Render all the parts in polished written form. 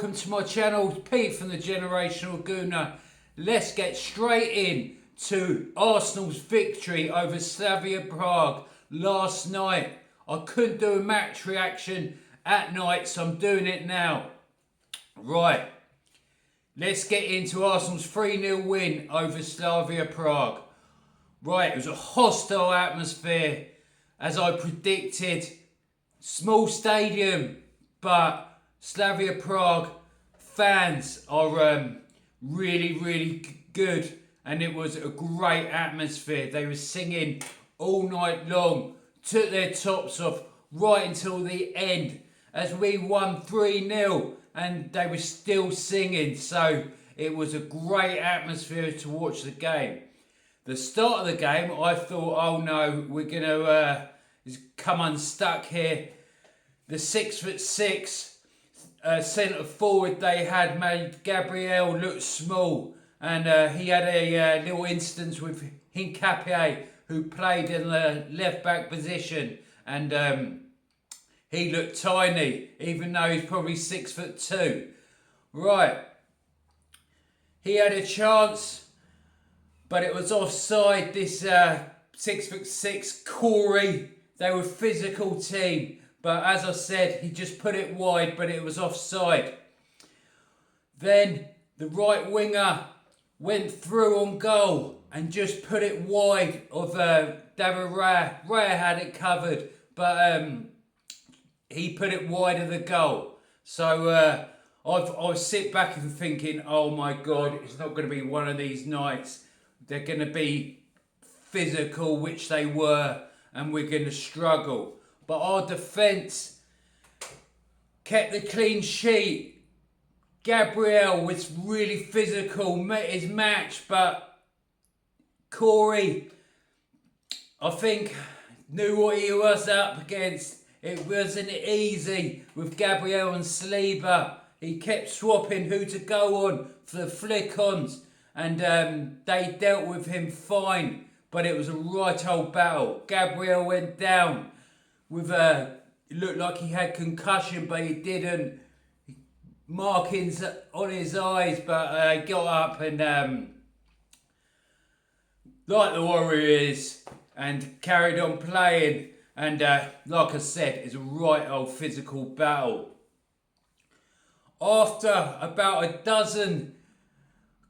welcome to my channel, Pete from the Generational Gooner. Let's get straight in to Arsenal's victory over Slavia Prague last night. I couldn't do a match reaction at night, so I'm doing it now. Right, let's get into Arsenal's 3-0 win over Slavia Prague. Right, it was a hostile atmosphere, as I predicted. Small stadium, but Slavia Prague fans are really good, and it was a great atmosphere. They were singing all night long, took their tops off right until the end as we won 3-0, and they were still singing. So it was a great atmosphere to watch the game. The start of the game, I thought, oh no, we're going to come unstuck here. The 6'6" centre forward they had made Gabriel look small, and he had a little instance with Hincapié, who played in the left back position, and he looked tiny, even though he's probably 6'2". Right, he had a chance, but it was offside. This 6'6" Corey, they were a physical team. But as I said, he just put it wide, but it was offside. Then the right winger went through on goal and just put it wide of David Raya. Raya had it covered, but he put it wide of the goal. So I sit back and thinking, oh my God, it's not going to be one of these nights. They're going to be physical, which they were, and we're going to struggle. But our defence kept the clean sheet. Gabriel was really physical, met his match, but Corey, I think, knew what he was up against. It wasn't easy with Gabriel and Saliba. He kept swapping who to go on for the flick-ons, and they dealt with him fine, but it was a right old battle. Gabriel went down with it looked like he had concussion, but he didn't. Markings on his eyes, but he got up and like the Warriors, and carried on playing. And like I said, it's a right old physical battle. After about a dozen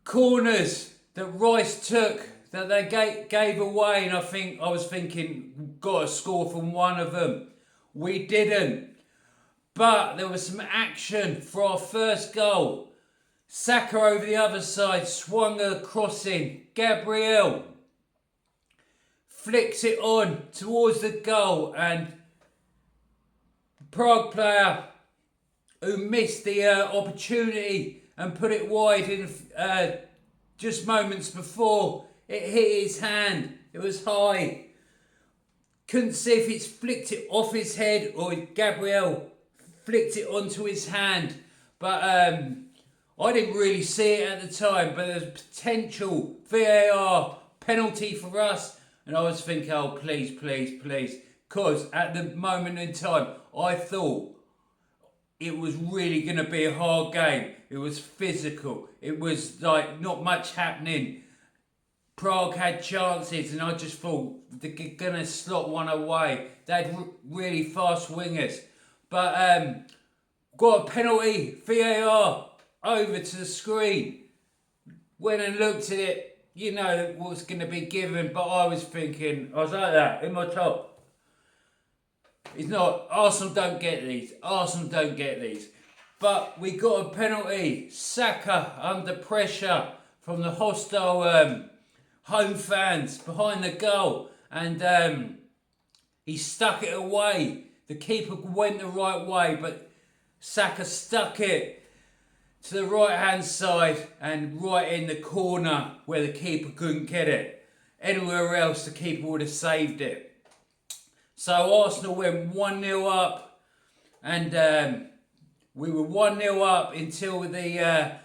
corners that Rice took, that they gave away, and I was thinking, got to score from one of them. We didn't. But there was some action for our first goal. Saka over the other side, swung a crossing. Gabriel flicks it on towards the goal, and the Prague player who missed the opportunity and put it wide in just moments before, it hit his hand. It was high. Couldn't see if it's flicked it off his head or Gabriel flicked it onto his hand. But I didn't really see it at the time. But there's potential VAR penalty for us. And I was thinking, oh, please. Because at the moment in time, I thought it was really going to be a hard game. It was physical. It was like not much happening. Prague had chances, and I just thought they're going to slot one away. They had really fast wingers. But got a penalty, VAR, over to the screen. Went and looked at it, you know what's going to be given, but I was thinking, I was like that, in my top. It's not, Arsenal don't get these. But we got a penalty. Saka under pressure from the hostile home fans behind the goal, and he stuck it away. The keeper went the right way, but Saka stuck it to the right hand side and right in the corner where the keeper couldn't get it. Anywhere else the keeper would have saved it. So Arsenal went 1-0 up, and we were 1-0 up until the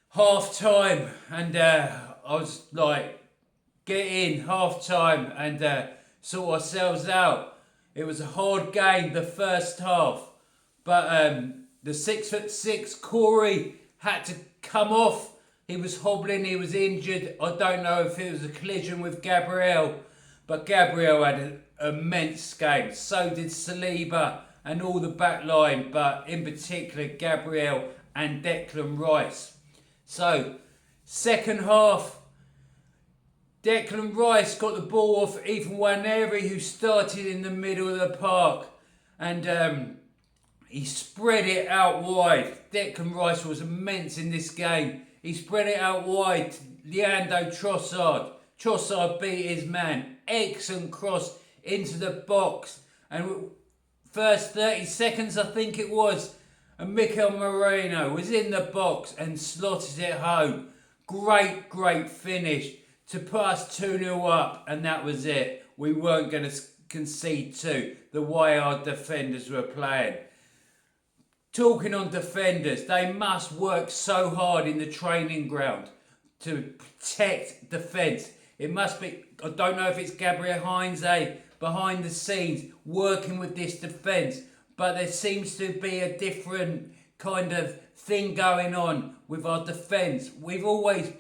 half time, and I was like, get in, half time, and sort ourselves out. It was a hard game, the first half, but The 6'6" Corey had to come off. He was hobbling, he was injured. I don't know if it was a collision with Gabriel, but Gabriel had an immense game. So did Saliba and all the back line, but in particular Gabriel and Declan Rice. So, second half, Declan Rice got the ball off Ethan Nwaneri, who started in the middle of the park, and he spread it out wide. Declan Rice was immense in this game. He spread it out wide to Leandro Trossard. Trossard beat his man. Excellent cross into the box. And first 30 seconds, I think it was, and Mikel Merino was in the box and slotted it home. Great finish to put us 2-0 up, and that was it. We weren't going to concede two, the way our defenders were playing. Talking on defenders, they must work so hard in the training ground to protect defence. It must be, I don't know if it's Gabriel Heinze behind the scenes working with this defence, but there seems to be a different kind of thing going on with our defence. We've always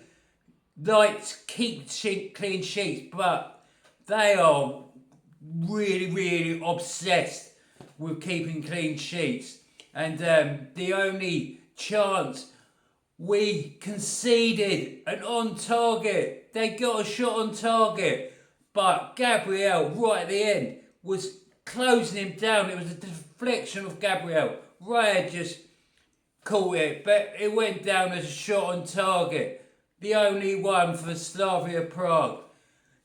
liked to keep clean sheets, but they are really obsessed with keeping clean sheets. And the only chance we conceded an on target. They got a shot on target, but Gabriel right at the end was closing him down. It was a deflection of Gabriel. Raya just caught it, but it went down as a shot on target. The only one for Slavia Prague.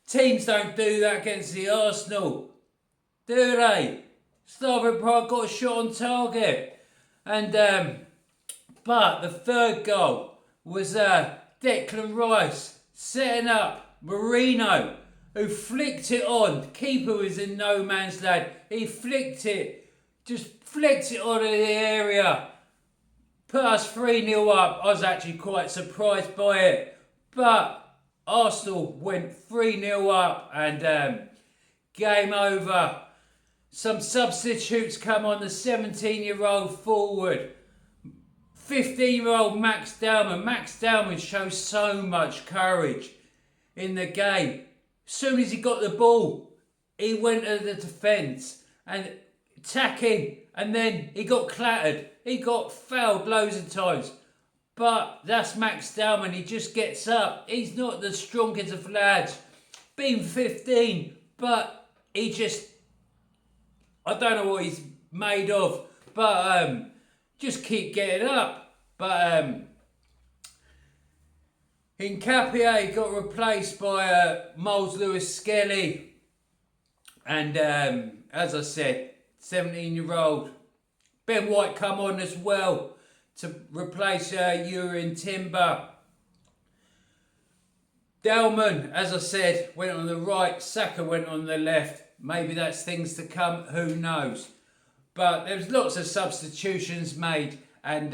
Teams don't do that against the Arsenal, do they? Slavia Prague got a shot on target. And but the third goal was Declan Rice setting up Merino, who flicked it on. The keeper was in no man's land. He flicked it on in the area. Put us 3-0 up. I was actually quite surprised by it. But Arsenal went 3-0 up, and game over. Some substitutes come on. The 17-year-old forward, 15-year-old Max Dowman. Max Dowman shows so much courage in the game. As soon as he got the ball, he went to the defence and attacking, and then he got clattered. He got fouled loads of times. But that's Max Dowman. He just gets up. He's not the strongest of lads, being 15, but he just, I don't know what he's made of, but just keep getting up. But Hincapié got replaced by Miles Lewis-Skelly, and as I said, 17-year-old Ben White come on as well to replace Jurrien Timber. Delman, as I said, went on the right. Saka went on the left. Maybe that's things to come. Who knows? But there was lots of substitutions made, and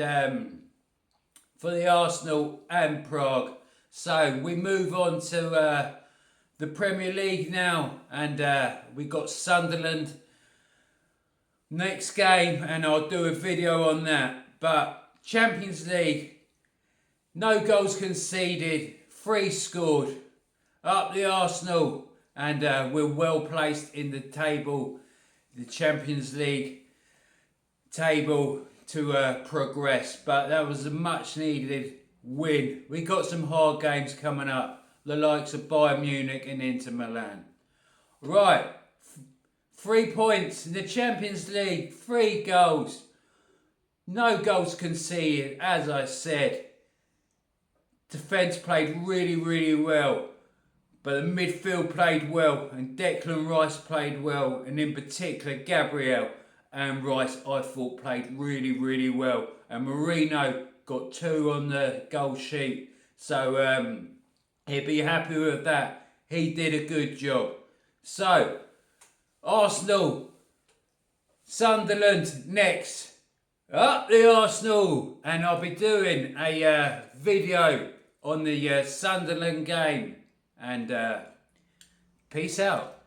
for the Arsenal and Prague. So we move on to the Premier League now, and we got Sunderland next game, and I'll do a video on that. But Champions League, no goals conceded, 3 scored, up the Arsenal, and we're well placed in the table, the Champions League table, to progress. But that was a much needed win. We got some hard games coming up, the likes of Bayern Munich and Inter Milan. Right, 3 points in the Champions League, 3 goals. No goals conceded, as I said. Defence played really well, but the midfield played well, and Declan Rice played well, and in particular Gabriel and Rice, I thought, played really well, and Merino got 2 on the goal sheet, so he'd be happy with that. He did a good job. So Arsenal, Sunderland next. Up the Arsenal, and I'll be doing a video on the Sunderland game, and peace out.